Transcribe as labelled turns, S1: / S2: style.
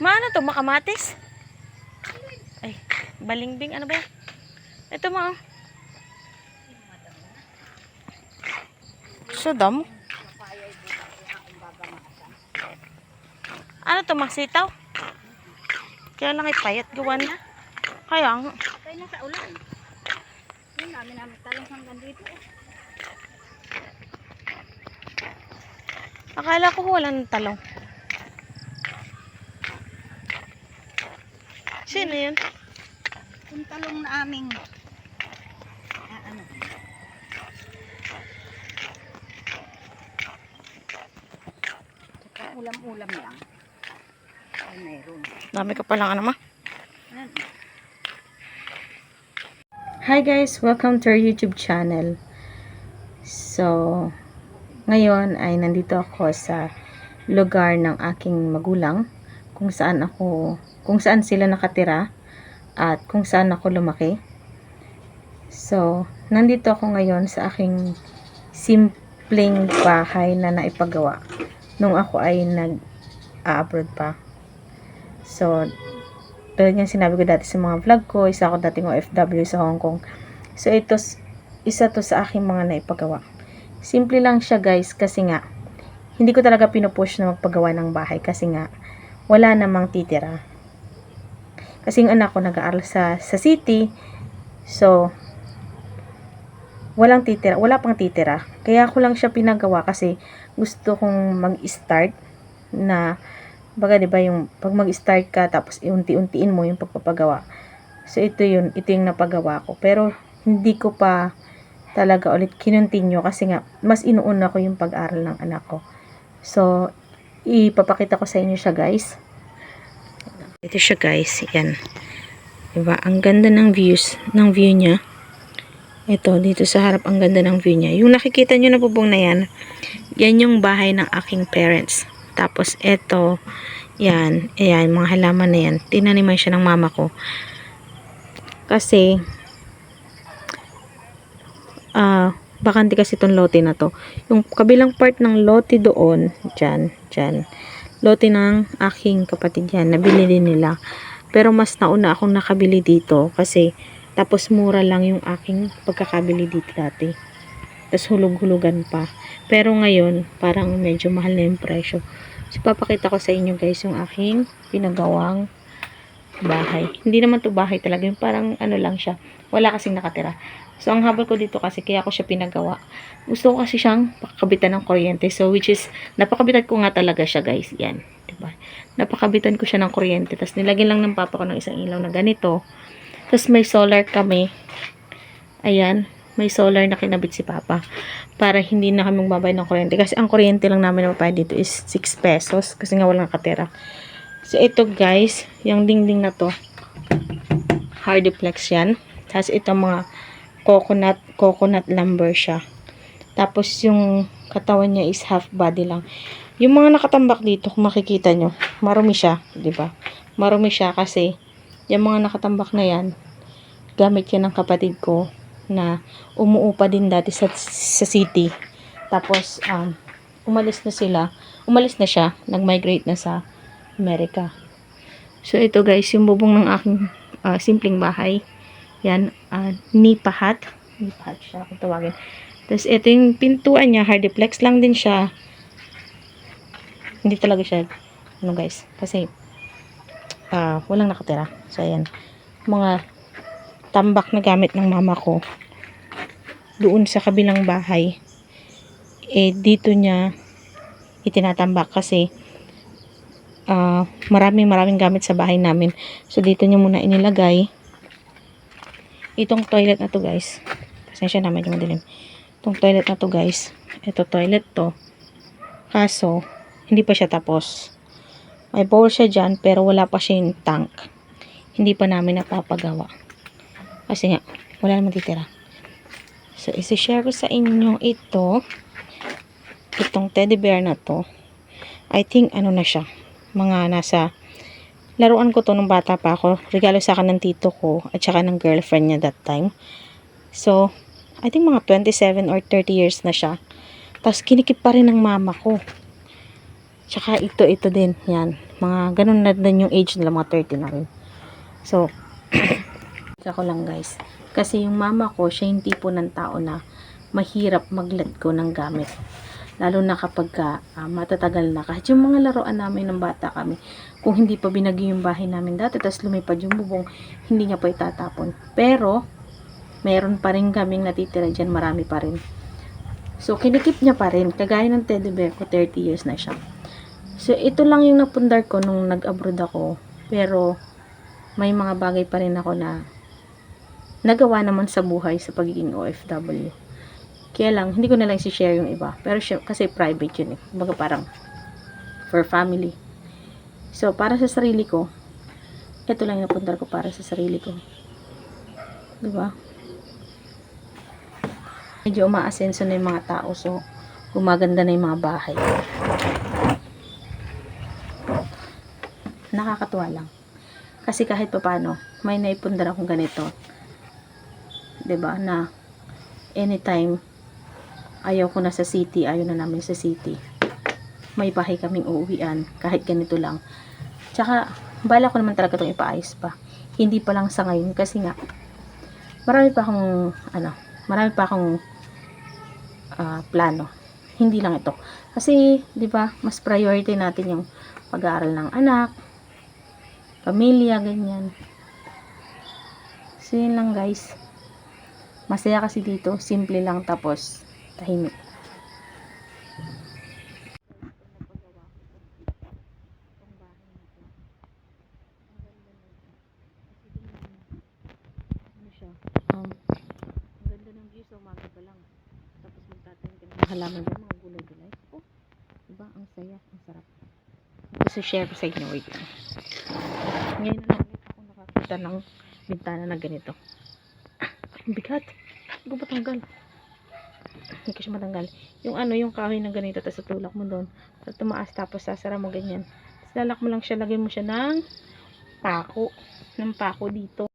S1: Maano to? Makamatis? Ay, balingbing. Ano ba yan? Ito mo. Sa damo. Ano to? Masitaw? Kaya lang ipayat. Gawan na. Kaya nga.
S2: Kaya na sa ulan. Yun namin talong hanggang dito.
S1: Akala ko walang talong. Sino yun?
S2: Yung talong na aming ulam-ulam lang. Ay, mayroon.
S1: Dami ka palang ano ma? Hi guys! Welcome to our YouTube channel. So, ngayon ay nandito ako sa lugar ng aking magulang kung saan sila nakatira at kung saan ako lumaki. So, nandito ako ngayon sa aking simpleng bahay na naipagawa nung ako ay nag-abroad pa. So, tulad nga sinabi ko dati sa mga vlog ko, isa ako dating OFW sa Hong Kong. So, isa to sa aking mga naipagawa. Simple lang siya guys, kasi nga, hindi ko talaga pinupush na magpagawa ng bahay kasi nga, wala namang titira. Kasi yung anak ko nag-aaral sa city, so, wala pang titira. Kaya ako lang siya pinagawa kasi gusto kong mag-start na, baga diba yung pag mag-start ka tapos iunti-untiin mo yung pagpapagawa. So ito yung napagawa ko. Pero hindi ko pa talaga ulit kinontinue kasi nga mas inuuna ko yung pag-aral ng anak ko. So ipapakita ko sa inyo siya guys. Ito siya guys, yan. Diba? Ang ganda ng view niya. Ito, dito sa harap, ang ganda ng view niya. Yung nakikita nyo na bubong na yan, yan yung bahay ng aking parents. Tapos, ito, yan, ayan, mga halaman na yan. Tinaniman siya ng mama ko. Kasi, bakante kasi itong lote na to. Yung kabilang part ng lote doon, dyan. Lote ng aking kapatid yan, nabili din nila. Pero mas nauna akong nakabili dito kasi tapos mura lang yung aking pagkakabili dito dati. Tapos hulog-hulugan pa. Pero ngayon, parang medyo mahal na yung presyo. So, papakita ko sa inyo guys yung aking pinagawang bahay. Hindi naman to bahay talaga. Yung parang ano lang siya. Wala kasing nakatira. So, ang habol ko dito kasi kaya ko siya pinagawa. Gusto ko kasi siyang pakabitan ng kuryente. So, which is, napakabitan ko nga talaga siya guys. Yan. Diba? Napakabitan ko siya ng kuryente. Tapos, nilagyan lang ng papa ko ng isang ilaw na ganito. Tapos, may solar kami. Ayan. May solar na kinabit si papa. Para hindi na kami magbabayad ng kuryente. Kasi, ang kuryente lang namin na mapayad dito is 6 pesos. Kasi nga walang nakatira. So, ito guys. Yung dingding na to. Hardiplex yan. Tapos, ito mga coconut lumber siya. Tapos, yung katawan niya is half body lang. Yung mga nakatambak dito, kung makikita nyo, marumi siya. Diba? Marumi siya kasi, yung mga nakatambak na yan, gamit yan ng kapatid ko na umuupa din dati sa city. Tapos, umalis na siya, nag-migrate na sa Amerika. So, ito guys, yung bubong ng aking simpleng bahay. Yan, nipahat. Nipahat siya, kung tawagin. Tapos, ito yung pintuan niya, hardiplex lang din siya. Hindi talaga siya, ano guys, kasi, walang nakatira. So, ayan. Mga tambak na gamit ng mama ko. Doon sa kabilang bahay. Dito niya itinatambak kasi maraming gamit sa bahay namin. So, dito niya muna inilagay. Itong toilet na to guys. Pasensya na, medyo madilim. Itong toilet na to guys. Ito toilet to. Kaso, hindi pa siya tapos. May bowl siya dyan, pero wala pa siya yung tank. Hindi pa namin napapagawa. Kasi nga, wala naman titira. So, isi-share ko sa inyo ito. Itong teddy bear na to. I think, ano na siya. Mga nasa, laruan ko to nung bata pa ako. Regalo sa akin ng tito ko, at saka ng girlfriend niya that time. So, I think mga 27 or 30 years na siya. Tapos kinikip pa rin ng mama ko. Tsaka ito din. Yan. Mga ganun na din yung age nila. Mga 30 na rin. So, ako lang guys. Kasi yung mama ko, siya yung tipo ng tao na mahirap mag-let go ng gamit. Lalo na kapag matatagal na. Kahit yung mga laruan namin ng bata kami, kung hindi pa binagyo yung bahay namin dati, tapos lumipad yung bubong, hindi niya pa itatapon. Pero, meron pa rin kaming natitira dyan, marami pa rin. So, kinikip niya pa rin. Kagaya ng teddy bear ko, 30 years na siya. So, ito lang yung napundar ko nung nag-abroad ako. Pero, may mga bagay pa rin ako na nagawa naman sa buhay sa pagiging OFW. Kaya lang, hindi ko na lang si-share yung iba. Pero kasi private yun eh. Kumbaga parang for family. So, para sa sarili ko, ito lang yung napuntar ko para sa sarili ko. Diba? Medyo umaasenso na yung mga tao. So, gumaganda na yung mga bahay. Nakakatuwa lang. Kasi kahit paano, may naipundar akong ganito. 'Di ba? Na anytime ayaw ko na sa city, ayaw na namin sa city. May bahay kaming uuwian kahit ganito lang. Tsaka bala ko naman talaga itong ipaayos pa. Hindi pa lang sa ngayon kasi nga marami pa akong plano. Hindi lang ito. Kasi 'di ba, mas priority natin yung pag-aaral ng anak, pamilya, ganyan. So yun lang guys. Masaya kasi dito, simple lang tapos tahimik. Ang ganda ng view sa umaga pa lang. Tapos magtatanim ka ng halaman dyan, mga gulay-gulay. Oh, diba? Ang saya, ang sarap. Gusto share ko sa inyo. Wait lang. Ngayon na lang ulit ako nakakita ng bintana na ganito. Ang bigat. Hindi ko matanggal. Hindi ko siya matanggal. Yung kahoy na ganito, tapos tutulak mo doon. Tapos tumaas, tapos sasara mo ganyan. Tapos lalak mo lang siya, lagay mo siya ng pako. Ng pako dito.